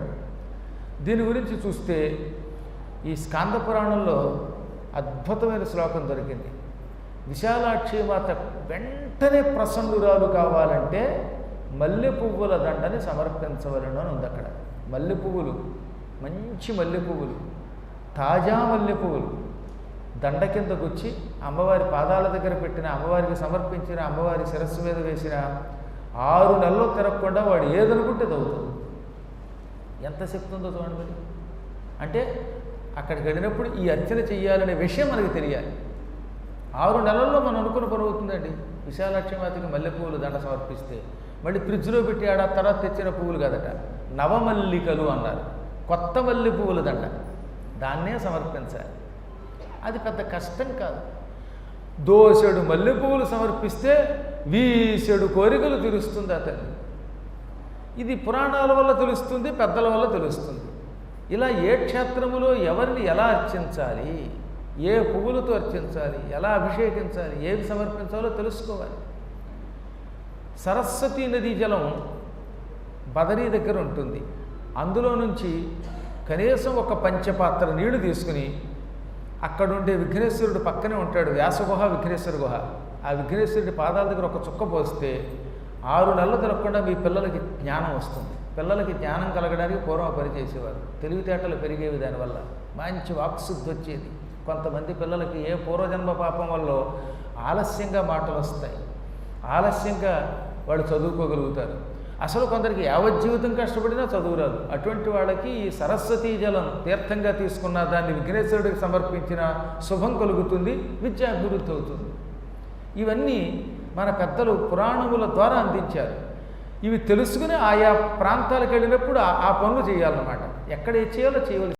ఉంటాడు. దీని గురించి చూస్తే ఈ స్కాంద పురాణంలో అద్భుతమైన శ్లోకం దొరికింది. విశాలాక్షి మాత వెంటనే ప్రసన్నురాలు కావాలంటే మల్లె పువ్వుల దండని సమర్పించవలను అని ఉంది అక్కడ. మల్లె పువ్వులు, మంచి మల్లె పువ్వులు, తాజా మల్లె పువ్వులు దండ కిందకు వచ్చి అమ్మవారి పాదాల దగ్గర పెట్టిన, అమ్మవారికి సమర్పించిన, అమ్మవారి శిరస్సు మీద వేసిన 6 నెలలు తిరగకుండా వాడు ఏదనుకుంటే చదువుతుంది. ఎంత శక్తి ఉందో చూడండి. మరి అంటే అక్కడికి వెళ్ళినప్పుడు ఈ అర్చన చెయ్యాలనే విషయం మనకి తెలియాలి. 6 నెలల్లో మనం అనుకున్న పని అవుతుందండి. విశాలాక్షమాతకి మల్లె పువ్వులు దండ సమర్పిస్తే మళ్ళీ ఫ్రిడ్జ్లో పెట్టి తర్వాత తెచ్చిన పువ్వులు కదట, నవమల్లికలు అన్నారు. కొత్త మల్లె పువ్వుల దండ, దాన్నే సమర్పించాలి. అది పెద్ద కష్టం కాదు. దోసెడు మల్లె పువ్వులు సమర్పిస్తే వీసెడు కోరికలు తీరుస్తుంది ఆ తల్లి. ఇది పురాణాల వల్ల తెలుస్తుంది, పెద్దల వల్ల తెలుస్తుంది. ఇలా ఏ క్షేత్రములో ఎవరిని ఎలా అర్చించాలి, ఏ పువ్వులతో అర్చించాలి, ఎలా అభిషేకించాలి, ఏవి సమర్పించాలో తెలుసుకోవాలి. సరస్వతీ నదీ జలం బదరీ దగ్గర ఉంటుంది. అందులో నుంచి కనీసం ఒక పంచపాత్ర నీళ్లు తీసుకుని అక్కడుండే విఘ్నేశ్వరుడు పక్కనే ఉంటాడు, వ్యాసగుహ విఘ్నేశ్వర గుహ. ఆ విఘ్నేశ్వరుడి పాదాల దగ్గర ఒక చుక్క పోస్తే 6 నెలలు తిరగకుండా మీ పిల్లలకి జ్ఞానం వస్తుంది. పిల్లలకి జ్ఞానం కలగడానికి పూర్వం పని చేసేవారు. తెలివితేటలు పెరిగేవి, దానివల్ల మంచి వాక్శుద్ధి వచ్చేది. కొంతమంది పిల్లలకి ఏ పూర్వజన్మ పాపం వల్ల ఆలస్యంగా మాటలు వస్తాయి, ఆలస్యంగా వాళ్ళు చదువుకోగలుగుతారు. అసలు కొందరికి యావజ్జీవితం కష్టపడినా చదువురాదు. అటువంటి వాళ్ళకి ఈ సరస్వతీ జలం తీర్థంగా తీసుకున్న దాన్ని విఘ్నేశ్వరుడికి సమర్పించిన శుభం కలుగుతుంది, విద్యాభివృద్ధి అవుతుంది. ఇవన్నీ మన పెద్దలు పురాణముల ద్వారా అందించారు. ఇవి తెలుసుకుని ఆయా ప్రాంతాలకు వెళ్ళినప్పుడు ఆ పనులు చేయాలన్నమాట. ఎక్కడ చేయాలో చేయవలసి